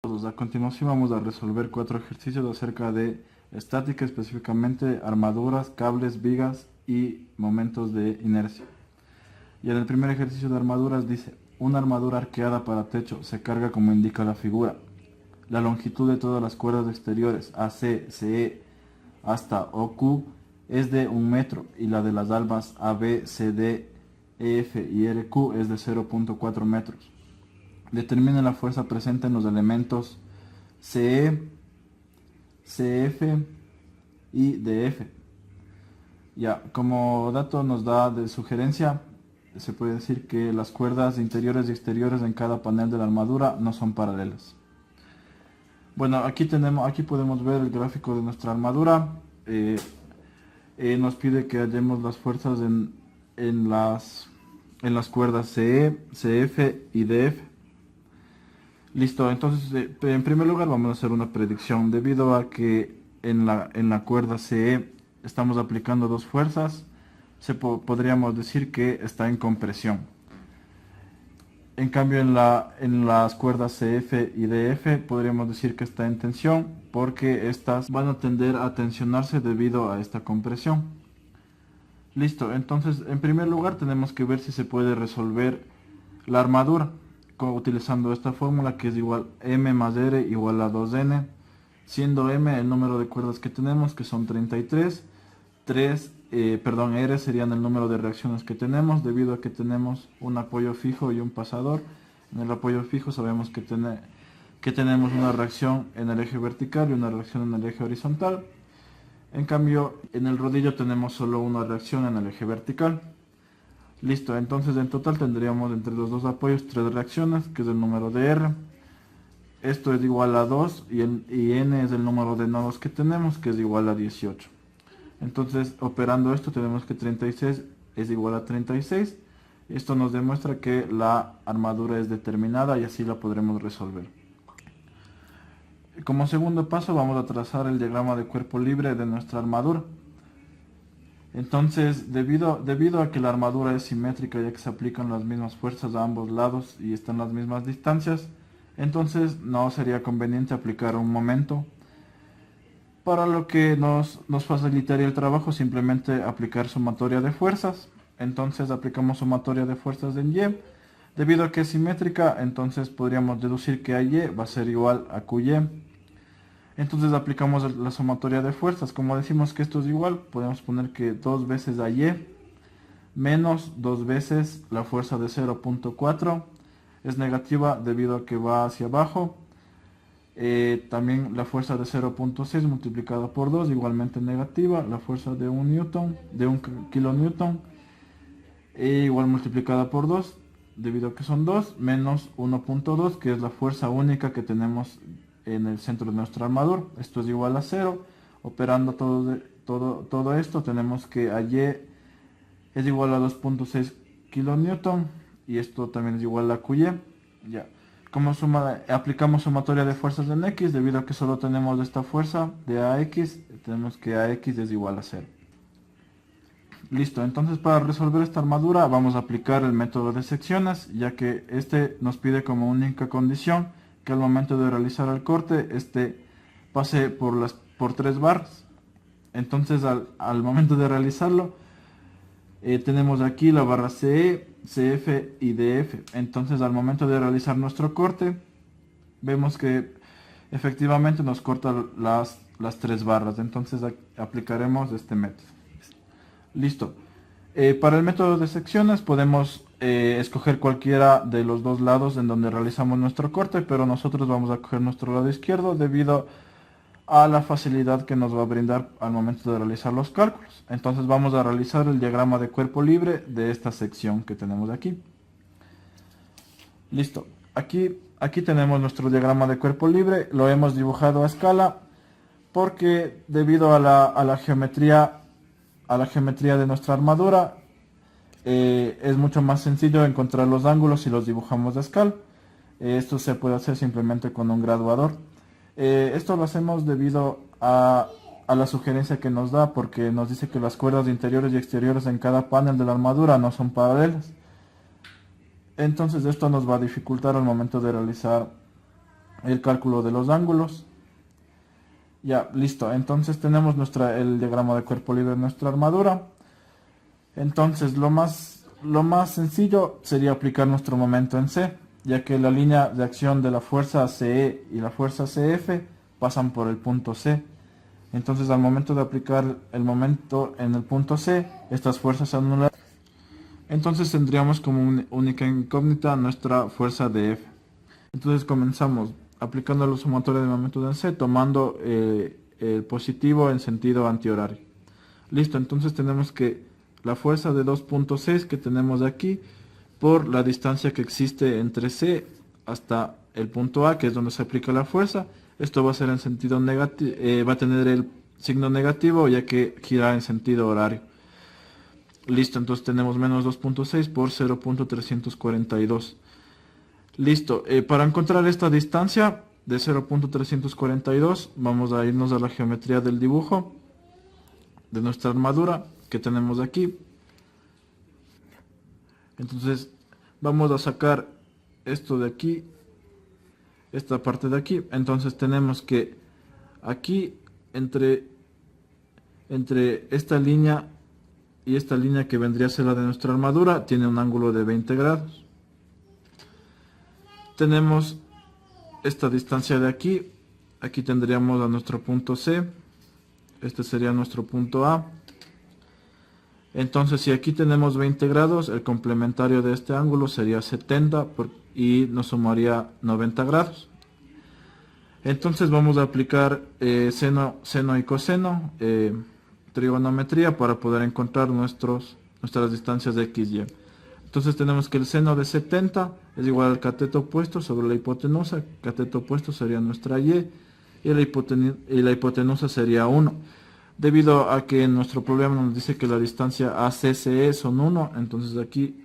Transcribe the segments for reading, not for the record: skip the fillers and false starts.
A continuación vamos a resolver 4 ejercicios acerca de estática, específicamente armaduras, cables, vigas y momentos de inercia. Y en el primer ejercicio de armaduras dice, una armadura arqueada para techo se carga como indica la figura. La longitud de todas las cuerdas exteriores AC, CE hasta OQ es de 1 metro y la de las albas AB, CD, EF y RQ es de 0.4 metros. Determine la fuerza presente en los elementos CE, CF y DF. Ya, como dato nos da de sugerencia, se puede decir que las cuerdas interiores y exteriores en cada panel de la armadura no son paralelas. Bueno, aquí podemos ver el gráfico de nuestra armadura. Nos pide que hallemos las fuerzas en las cuerdas CE, CF y DF. Listo, entonces en primer lugar vamos a hacer una predicción. Debido a que en la cuerda CE estamos aplicando dos fuerzas, podríamos decir que está en compresión. En cambio en las cuerdas CF y DF podríamos decir que está en tensión, porque estas van a tender a tensionarse debido a esta compresión. Listo, entonces en primer lugar tenemos que ver si se puede resolver la armadura utilizando esta fórmula, que es igual M más R igual a 2N, siendo M el número de cuerdas que tenemos, que son 33, R serían el número de reacciones que tenemos, debido a que tenemos un apoyo fijo y un pasador. En el apoyo fijo sabemos que tenemos una reacción en el eje vertical y una reacción en el eje horizontal. En cambio, en el rodillo tenemos solo una reacción en el eje vertical. Listo, entonces en total tendríamos entre los dos apoyos 3 reacciones, que es el número de R. Esto es igual a 2 y N es el número de nodos que tenemos, que es igual a 18. Entonces, operando esto, tenemos que 36 es igual a 36. Esto nos demuestra que la armadura es determinada y así la podremos resolver. Como segundo paso vamos a trazar el diagrama de cuerpo libre de nuestra armadura. Entonces, debido a que la armadura es simétrica, ya que se aplican las mismas fuerzas a ambos lados y están las mismas distancias, entonces no sería conveniente aplicar un momento, para lo que nos facilitaría el trabajo simplemente aplicar sumatoria de fuerzas. Entonces aplicamos sumatoria de fuerzas en Y. Debido a que es simétrica, entonces podríamos deducir que AY va a ser igual a QY. Entonces aplicamos la sumatoria de fuerzas. Como decimos que esto es igual, podemos poner que 2 veces AY menos 2 veces la fuerza de 0.4 es negativa debido a que va hacia abajo. También la fuerza de 0.6 multiplicada por 2 igualmente negativa. La fuerza de 1 kilonewton igual multiplicada por 2 debido a que son 2 menos 1.2, que es la fuerza única que tenemos en el centro de nuestra armadura. Esto es igual a 0. Operando todo esto, tenemos que AY es igual a 2.6 kilonewton y esto también es igual a QY. Ya. Como aplicamos sumatoria de fuerzas en X, debido a que solo tenemos esta fuerza de AX, tenemos que AX es igual a 0. Listo, entonces para resolver esta armadura vamos a aplicar el método de secciones, ya que este nos pide como única condición que al momento de realizar el corte, este pase por 3 barras. Entonces al momento de realizarlo, tenemos aquí la barra CE, CF y DF. Entonces al momento de realizar nuestro corte, vemos que efectivamente nos corta las 3 barras. Entonces aplicaremos este método. Listo. Para el método de secciones podemos escoger cualquiera de los dos lados en donde realizamos nuestro corte, pero nosotros vamos a coger nuestro lado izquierdo debido a la facilidad que nos va a brindar al momento de realizar los cálculos. Entonces vamos a realizar el diagrama de cuerpo libre de esta sección que tenemos aquí. Listo. Aquí tenemos nuestro diagrama de cuerpo libre. Lo hemos dibujado a escala porque debido a la geometría de nuestra armadura, es mucho más sencillo encontrar los ángulos si los dibujamos a escala. Esto se puede hacer simplemente con un graduador. Esto lo hacemos debido a la sugerencia que nos da, porque nos dice que las cuerdas interiores y exteriores en cada panel de la armadura no son paralelas. Entonces esto nos va a dificultar al momento de realizar el cálculo de los ángulos. Ya, listo. Entonces tenemos el diagrama de cuerpo libre de nuestra armadura. Entonces lo más sencillo sería aplicar nuestro momento en C, ya que la línea de acción de la fuerza CE y la fuerza CF pasan por el punto C. Entonces al momento de aplicar el momento en el punto C, estas fuerzas se anulan. Entonces tendríamos como única incógnita nuestra fuerza de F. Entonces comenzamos aplicando los sumatorios de momento en C, tomando el positivo en sentido antihorario. Listo, entonces tenemos que la fuerza de 2.6 que tenemos aquí por la distancia que existe entre C hasta el punto A, que es donde se aplica la fuerza. Esto va a ser en sentido negativo, va a tener el signo negativo ya que gira en sentido horario. Listo, entonces tenemos menos 2.6 por 0.342. Listo, para encontrar esta distancia de 0.342 vamos a irnos a la geometría del dibujo de nuestra armadura que tenemos aquí. Entonces vamos a sacar esto de aquí, esta parte de aquí. Entonces tenemos que aquí entre esta línea y esta línea que vendría a ser la de nuestra armadura tiene un ángulo de 20 grados. Tenemos esta distancia de aquí. Aquí tendríamos a nuestro punto C. Este sería nuestro punto A. Entonces si aquí tenemos 20 grados, el complementario de este ángulo sería 70 y nos sumaría 90 grados. Entonces vamos a aplicar seno y coseno, trigonometría, para poder encontrar nuestras distancias de x y. Entonces tenemos que el seno de 70 es igual al cateto opuesto sobre la hipotenusa. Cateto opuesto sería nuestra y la hipotenusa sería 1. Debido a que en nuestro problema nos dice que la distancia ACCE son 1, entonces aquí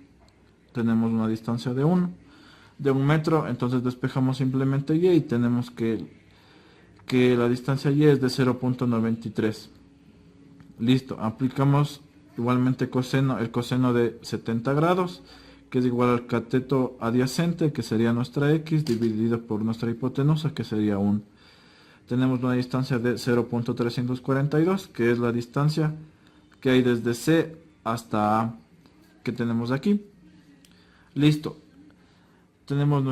tenemos una distancia de 1 metro. Entonces despejamos simplemente y tenemos que la distancia y es de 0.93. Listo, aplicamos igualmente el coseno de 70 grados, que es igual al cateto adyacente, que sería nuestra x, dividido por nuestra hipotenusa, que sería 1. Tenemos una distancia de 0.342, que es la distancia que hay desde C hasta A, que tenemos aquí. Listo. Tenemos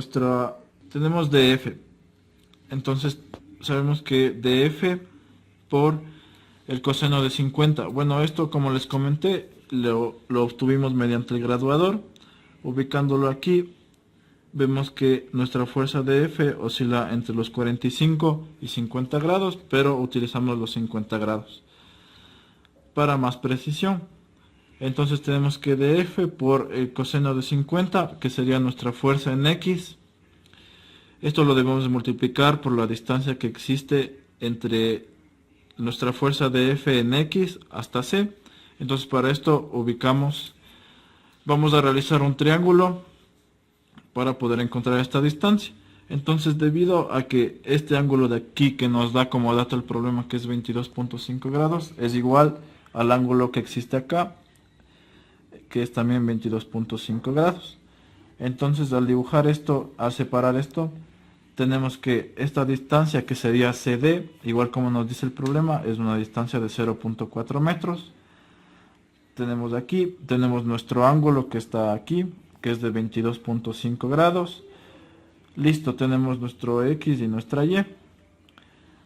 DF. Entonces sabemos que DF por el coseno de 50. Bueno, esto, como les comenté, lo obtuvimos mediante el graduador. Ubicándolo aquí, vemos que nuestra fuerza de F oscila entre los 45 y 50 grados, pero utilizamos los 50 grados para más precisión. Entonces tenemos que dF por el coseno de 50, que sería nuestra fuerza en X. Esto lo debemos multiplicar por la distancia que existe entre nuestra fuerza de F en X hasta C. Entonces para esto vamos a realizar un triángulo para poder encontrar esta distancia. Entonces, debido a que este ángulo de aquí que nos da como dato el problema, que es 22.5 grados, es igual al ángulo que existe acá, que es también 22.5 grados. Entonces, al dibujar esto, al separar esto, tenemos que esta distancia, que sería CD, igual como nos dice el problema, es una distancia de 0.4 metros. Tenemos aquí, tenemos nuestro ángulo que está aquí, que es de 22.5 grados. Listo, tenemos nuestro X y nuestra Y.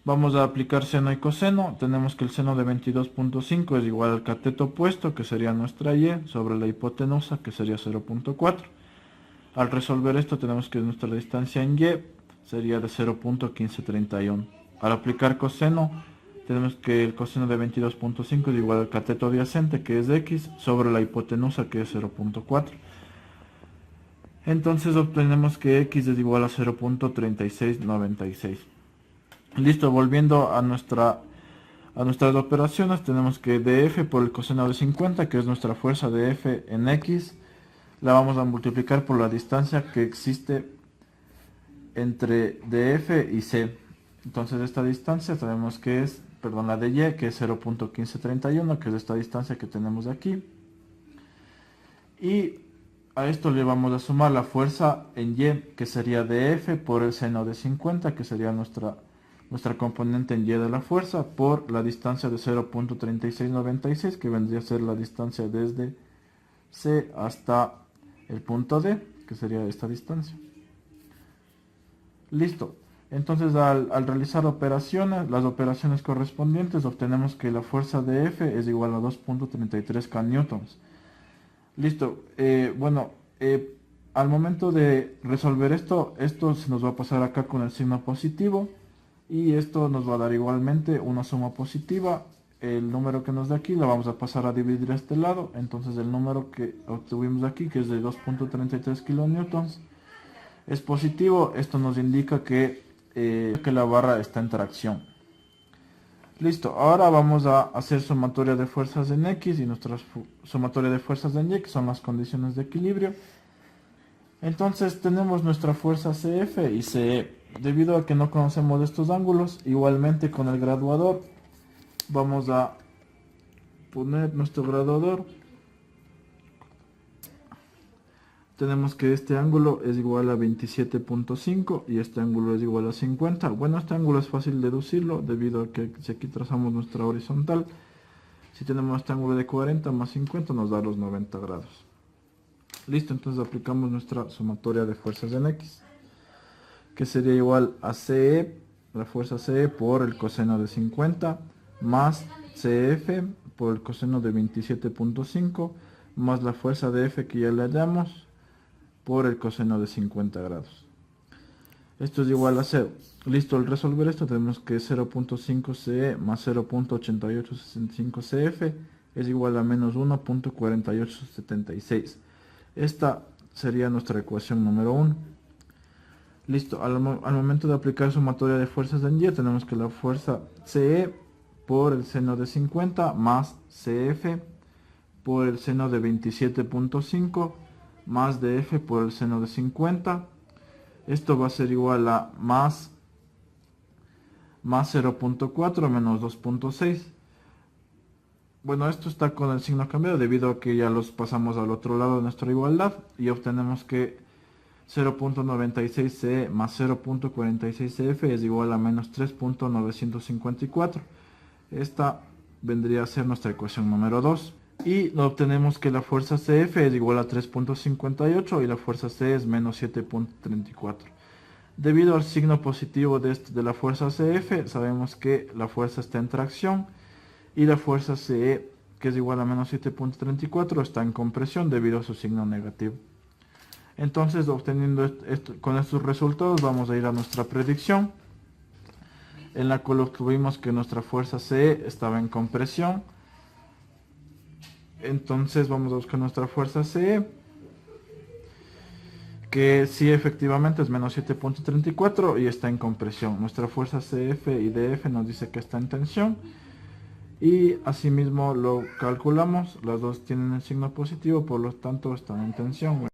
Vamos a aplicar seno y coseno. Tenemos que el seno de 22.5 es igual al cateto opuesto, que sería nuestra Y, sobre la hipotenusa, que sería 0.4. Al resolver esto tenemos que nuestra distancia en Y sería de 0.1531. Al aplicar coseno, tenemos que el coseno de 22.5 es igual al cateto adyacente, que es X, sobre la hipotenusa, que es 0.4. Entonces obtenemos que X es igual a 0.3696. Listo, volviendo a nuestras operaciones, tenemos que dF por el coseno de 50, que es nuestra fuerza de F en X, la vamos a multiplicar por la distancia que existe entre DF y C. Entonces esta distancia sabemos que es, la de Y, que es 0.1531, que es esta distancia que tenemos aquí. Y A esto le vamos a sumar la fuerza en Y, que sería de F por el seno de 50, que sería nuestra componente en Y de la fuerza, por la distancia de 0.3696, que vendría a ser la distancia desde C hasta el punto D, que sería esta distancia. Listo. Entonces al realizar las operaciones correspondientes, obtenemos que la fuerza de F es igual a 2.33 kN. Listo. Al momento de resolver esto se nos va a pasar acá con el signo positivo, y esto nos va a dar igualmente una suma positiva. El número que nos da aquí lo vamos a pasar a dividir a este lado. Entonces el número que obtuvimos aquí, que es de 2.33 kN, es positivo. Esto nos indica que la barra está en tracción. Listo, ahora vamos a hacer sumatoria de fuerzas en X y nuestra sumatoria de fuerzas en Y, que son las condiciones de equilibrio. Entonces tenemos nuestra fuerza CF y CE. Debido a que no conocemos estos ángulos, igualmente con el graduador vamos a poner nuestro graduador. Tenemos que este ángulo es igual a 27.5 y este ángulo es igual a 50. Bueno, este ángulo es fácil deducirlo debido a que si aquí trazamos nuestra horizontal, si tenemos este ángulo de 40 más 50 nos da los 90 grados. Listo, entonces aplicamos nuestra sumatoria de fuerzas en X, que sería igual a CE, la fuerza CE por el coseno de 50, más CF por el coseno de 27.5, más la fuerza de F que ya le hallamos, por el coseno de 50 grados. Esto es igual a 0. Listo, al resolver esto tenemos que 0.5 CE más 0.8865 CF es igual a menos 1.4876. Esta sería nuestra ecuación número 1. Listo, al momento de aplicar sumatoria de fuerzas en Y, tenemos que la fuerza CE por el seno de 50 más CF por el seno de 27.5 más de F por el seno de 50. Esto va a ser igual a más 0.4 menos 2.6. Bueno, esto está con el signo cambiado debido a que ya los pasamos al otro lado de nuestra igualdad y obtenemos que 0.96 CE más 0.46 CF es igual a menos 3.954. Esta vendría a ser nuestra ecuación número 2. Y obtenemos que la fuerza CF es igual a 3.58 y la fuerza C es menos 7.34. Debido al signo positivo de la fuerza CF, sabemos que la fuerza está en tracción y la fuerza CE, que es igual a menos 7.34, está en compresión debido a su signo negativo. Entonces, obteniendo con estos resultados, vamos a ir a nuestra predicción, en la cual obtuvimos que nuestra fuerza CE estaba en compresión. Entonces vamos a buscar nuestra fuerza CE, que sí efectivamente es menos 7.34 y está en compresión. Nuestra fuerza CF y DF nos dice que está en tensión y asimismo lo calculamos, las dos tienen el signo positivo, por lo tanto están en tensión.